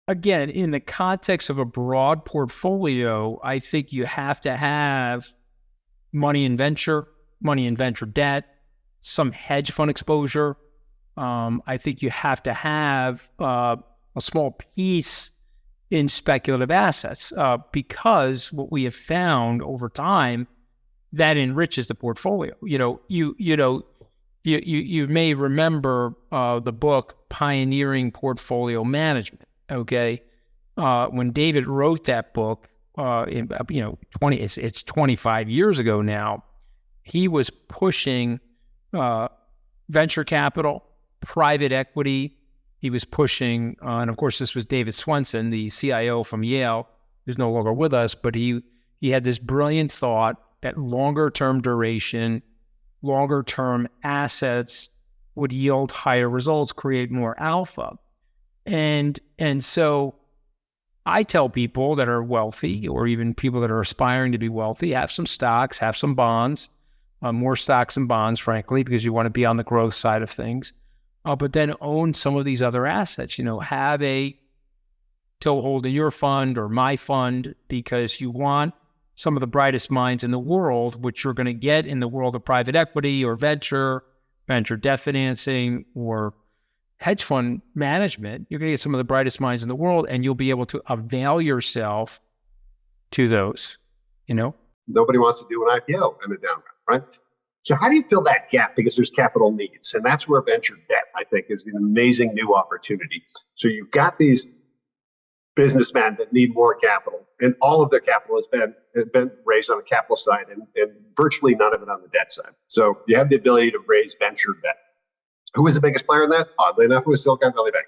again, in the context of a broad portfolio, I think you have to have money in venture debt, some hedge fund exposure. I think you have to have a small piece in speculative assets because what we have found over time that enriches the portfolio. You may remember the book Pioneering Portfolio Management. Okay, when David wrote that book, it's 25 years ago now. He was pushing venture capital, private equity. He was pushing, and of course, this was David Swenson, the CIO from Yale, who's no longer with us. But he had this brilliant thought that longer-term duration, longer-term assets would yield higher results, create more alpha. And so I tell people that are wealthy, or even people that are aspiring to be wealthy, have some stocks, have some bonds, more stocks and bonds, frankly, because you want to be on the growth side of things. But then own some of these other assets. Have a toehold in your fund or my fund, because you want some of the brightest minds in the world, which you're going to get in the world of private equity or venture debt financing, or hedge fund management. You're going to get some of the brightest minds in the world, and you'll be able to avail yourself to those, Nobody wants to do an IPO in a down round, right? So how do you fill that gap? Because there's capital needs, and that's where venture debt, I think, is an amazing new opportunity. So you've got these businessmen that need more capital, and all of their capital has been raised on the capital side, and virtually none of it on the debt side. So you have the ability to raise venture debt. Who is the biggest player in that? Oddly enough, it was Silicon Valley Bank.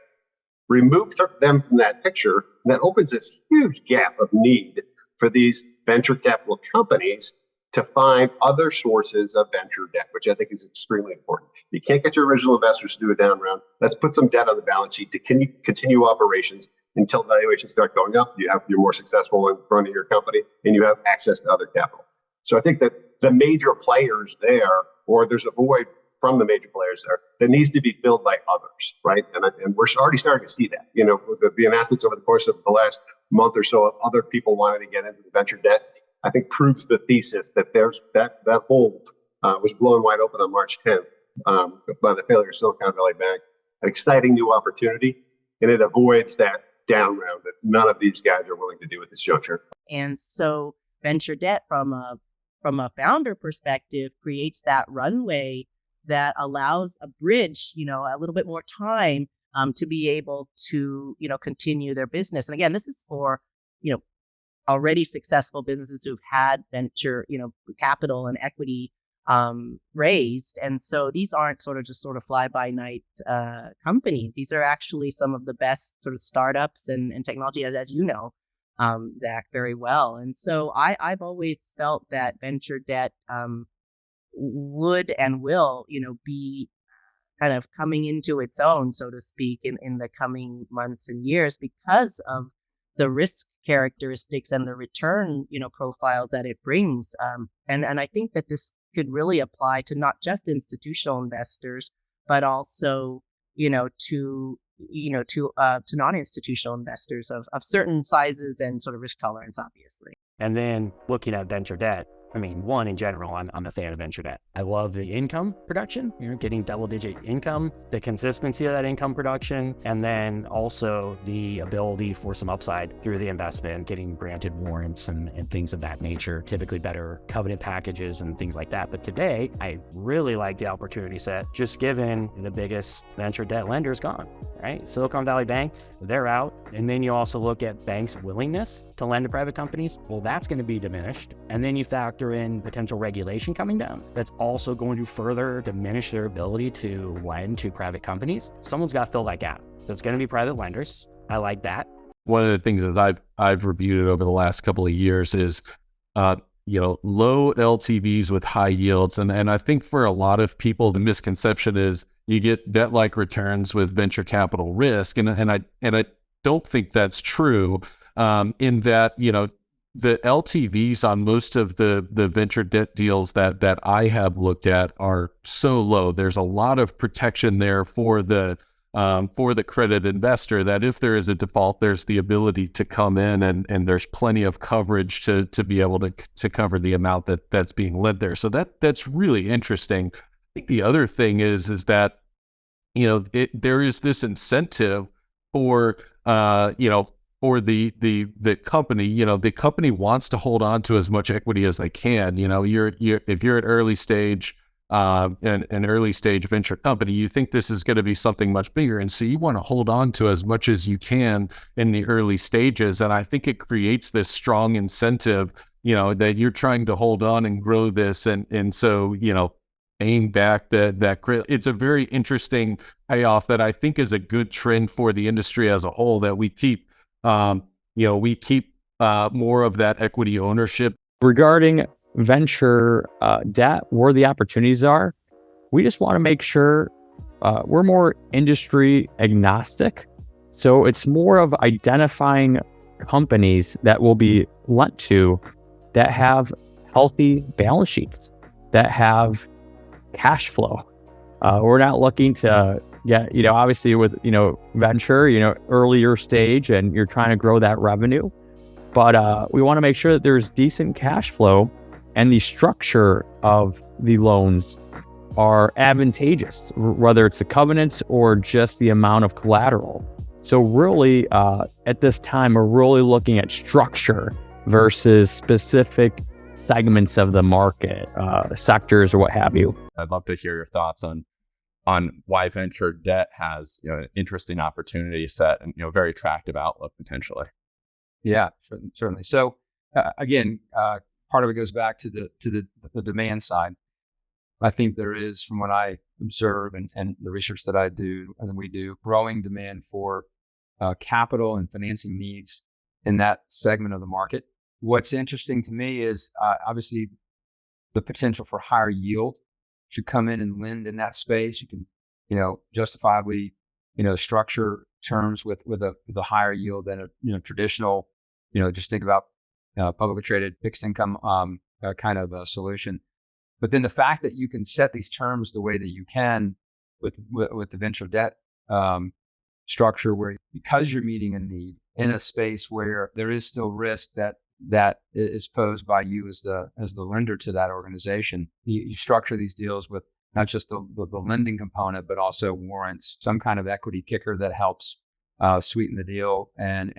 Remove them from that picture, and that opens this huge gap of need for these venture capital companies to find other sources of venture debt, which I think is extremely important. You can't get your original investors to do a down round. Let's put some debt on the balance sheet to continue operations until valuations start going up. You're more successful in running your company, and you have access to other capital. So I think that the major players there, or there's a void from the major players there, that needs to be filled by others, right? And we're already starting to see that. The announcements over the course of the last month or so of other people wanting to get into the venture debt, I think proves the thesis that there's that hole was blown wide open on March 10th by the failure of Silicon Valley Bank. An exciting new opportunity, and it avoids that down round that none of these guys are willing to do at this juncture. And so venture debt from a founder perspective creates that runway that allows a bridge, a little bit more time to be able to, continue their business. And again, this is for, already successful businesses who've had venture, capital and equity raised. And so these aren't sort of fly-by-night companies. These are actually some of the best sort of startups and technology, as you know, Zach, very well. And so I've always felt that venture debt would and will, be kind of coming into its own, so to speak, in the coming months and years because of the risk characteristics and the return, profile that it brings. And I think that this could really apply to not just institutional investors, but also, to non-institutional investors of certain sizes and sort of risk tolerance, obviously. And then looking at venture debt, one, in general, I'm a fan of venture debt. I love the income production, getting double-digit income, the consistency of that income production, and then also the ability for some upside through the investment, getting granted warrants and things of that nature, typically better covenant packages and things like that. But today, I really like the opportunity set, just given the biggest venture debt lender is gone, right? Silicon Valley Bank, they're out. And then you also look at banks' willingness to lend to private companies. Well, that's going to be diminished. And then you factor in potential regulation coming down. That's also going to further diminish their ability to lend to private companies. Someone's got to fill that gap. So it's going to be private lenders. I like that. One of the things that I've reviewed it over the last couple of years is, low LTVs with high yields. And I think for a lot of people, the misconception is you get debt-like returns with venture capital risk. And I don't think that's true, in that, the LTVs on most of the venture debt deals that I have looked at are so low. There's a lot of protection there for the for the credit investor, that if there is a default, there's the ability to come in and there's plenty of coverage to be able to cover the amount that's being lent there. So that's really interesting. I think the other thing is that, there is this incentive for, for the company. The company wants to hold on to as much equity as they can. If you're at early stage, an early stage venture company, you think this is going to be something much bigger. And so you want to hold on to as much as you can in the early stages. And I think it creates this strong incentive, that you're trying to hold on and grow this. And so, paying back that credit. It's a very interesting payoff that I think is a good trend for the industry as a whole, that we keep, more of that equity ownership. Regarding venture debt, where the opportunities are, we just want to make sure we're more industry agnostic. So it's more of identifying companies that will be lent to that have healthy balance sheets, that have cash flow. We're not looking to get, obviously with, venture, earlier stage, and you're trying to grow that revenue. But we want to make sure that there's decent cash flow and the structure of the loans are advantageous, whether it's the covenants or just the amount of collateral. So really, at this time, we're really looking at structure versus specific segments of the market, sectors or what have you. I'd love to hear your thoughts on why venture debt has an interesting opportunity set and very attractive outlook potentially. Yeah, certainly. So again, part of it goes back to the demand side. I think there is, from what I observe and the research that I do and that we do, growing demand for capital and financing needs in that segment of the market. What's interesting to me is obviously the potential for higher yield should come in and lend in that space. You can, justifiably, structure terms with a higher yield than a traditional, just think about publicly traded fixed income kind of a solution. But then the fact that you can set these terms the way that you can with the venture debt structure, where because you're meeting a need in a space where there is still risk that is posed by you as the lender to that organization, you structure these deals with not just the lending component, but also warrants, some kind of equity kicker that helps sweeten the deal and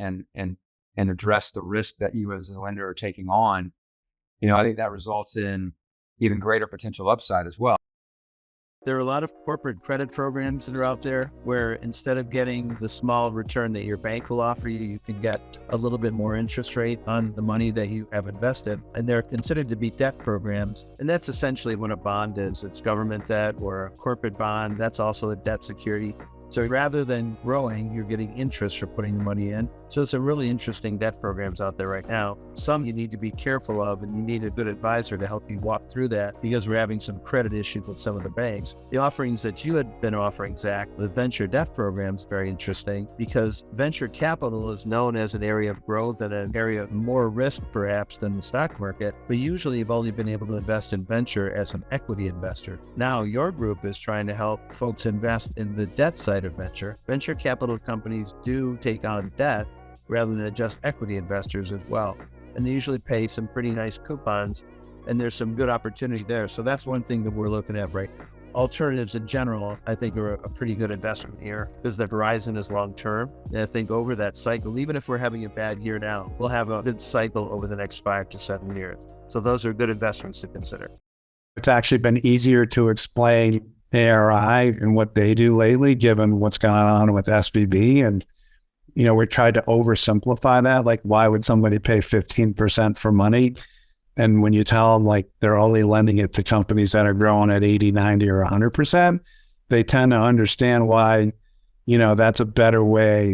address the risk that you as a lender are taking on. I think that results in even greater potential upside as well. There are a lot of corporate credit programs that are out there where instead of getting the small return that your bank will offer you, you can get a little bit more interest rate on the money that you have invested. And they're considered to be debt programs. And that's essentially what a bond is. It's government debt or a corporate bond. That's also a debt security. So rather than growing, you're getting interest for putting the money in. So it's a really interesting debt programs out there right now. Some you need to be careful of, and you need a good advisor to help you walk through that because we're having some credit issues with some of the banks. The offerings that you had been offering, Zach, the venture debt program is very interesting because venture capital is known as an area of growth and an area of more risk perhaps than the stock market, but usually you've only been able to invest in venture as an equity investor. Now your group is trying to help folks invest in the debt side of venture. Venture capital companies do take on debt rather than just equity investors as well. And they usually pay some pretty nice coupons, and there's some good opportunity there. So that's one thing that we're looking at, right? Alternatives in general, I think, are a pretty good investment here because the horizon is long term. And I think over that cycle, even if we're having a bad year now, we'll have a good cycle over the next 5 to 7 years. So those are good investments to consider. It's actually been easier to explain ARI and what they do lately, given what's gone on with SVB. And, we tried to oversimplify that. Like, why would somebody pay 15% for money? And when you tell them, like, they're only lending it to companies that are growing at 80, 90, or 100%, they tend to understand why, that's a better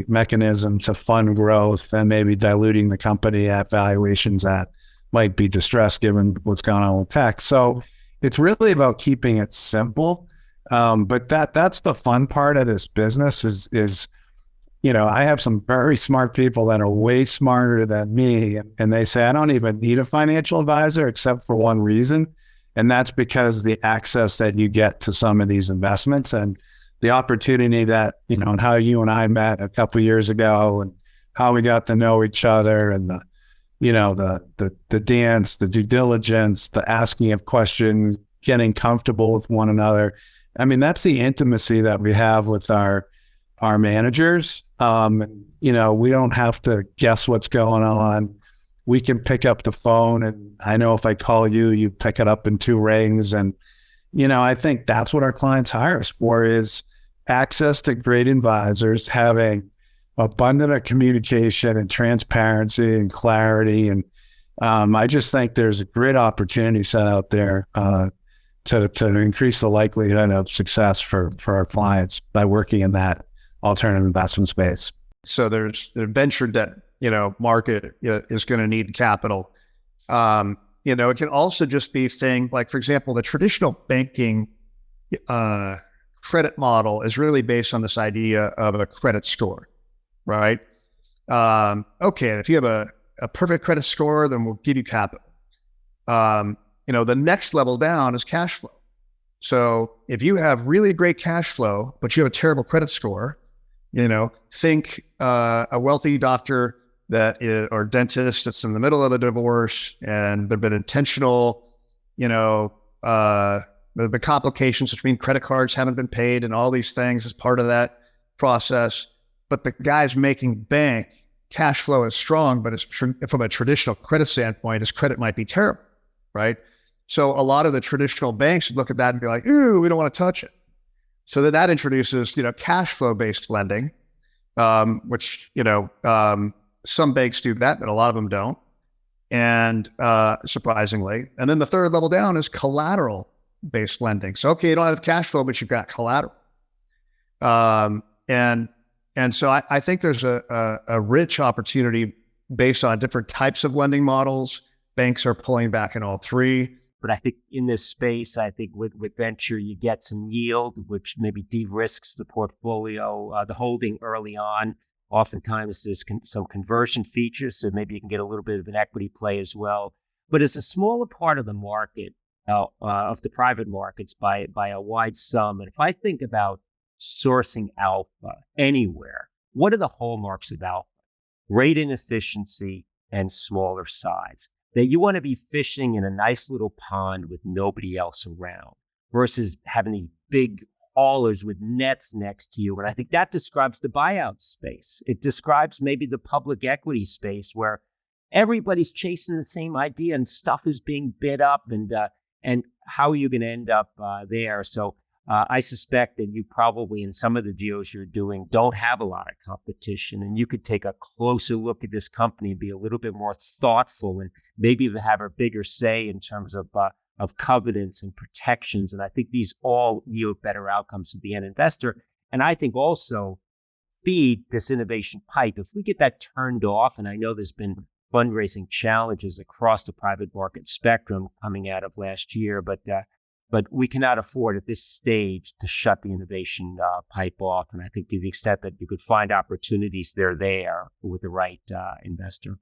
mechanism to fund growth than maybe diluting the company at valuations that might be distressed given what's gone on with tech. So it's really about keeping it simple. But that's the fun part of this business is I have some very smart people that are way smarter than me. And they say, I don't even need a financial advisor except for one reason. And that's because the access that you get to some of these investments and the opportunity that, and how you and I met a couple of years ago and how we got to know each other and the dance, the due diligence, the asking of questions, getting comfortable with one another. I mean, that's the intimacy that we have with our managers. We don't have to guess what's going on. We can pick up the phone, and I know if I call you, you pick it up in 2 rings. And, I think that's what our clients hire us for, is access to great advisors, having abundant of communication and transparency and clarity. And I just think there's a great opportunity set out there to increase the likelihood of success for our clients by working in that alternative investment space. So there's the venture debt, market is going to need capital. It can also just be saying, like, for example, the traditional banking credit model is really based on this idea of a credit score, right? Okay, if you have a perfect credit score, then we'll give you capital. The next level down is cash flow. So if you have really great cash flow, but you have a terrible credit score, think a wealthy doctor or dentist that's in the middle of a divorce, and there've been intentional, the complications between credit cards haven't been paid and all these things as part of that process. But the guy's making bank, cash flow is strong, but from a traditional credit standpoint, his credit might be terrible, right? So a lot of the traditional banks would look at that and be like, ooh, we don't want to touch it. So that introduces, cash flow based lending, which, some banks do that, but a lot of them don't. And surprisingly, and then the third level down is collateral based lending. So, okay, you don't have cash flow, but you've got collateral. And so I think there's a rich opportunity based on different types of lending models. Banks are pulling back in all 3. But I think in this space, with venture, you get some yield, which maybe de-risks the portfolio, the holding early on. Oftentimes there's some conversion features, so maybe you can get a little bit of an equity play as well. But it's a smaller part of the market, of the private markets by a wide sum. And if I think about sourcing alpha anywhere, what are the hallmarks of alpha? Rate inefficiency and smaller size. That you want to be fishing in a nice little pond with nobody else around versus having these big haulers with nets next to you. And I think that describes the buyout space. It describes maybe the public equity space where everybody's chasing the same idea and stuff is being bid up, and how are you going to end up there? So I suspect that you probably, in some of the deals you're doing, don't have a lot of competition, and you could take a closer look at this company and be a little bit more thoughtful, and maybe have a bigger say in terms of covenants and protections. And I think these all yield better outcomes to the end investor. And I think also feed this innovation pipe. If we get that turned off, and I know there's been fundraising challenges across the private market spectrum coming out of last year, but we cannot afford at this stage to shut the innovation pipe off. And I think to the extent that you could find opportunities, they're there with the right investor.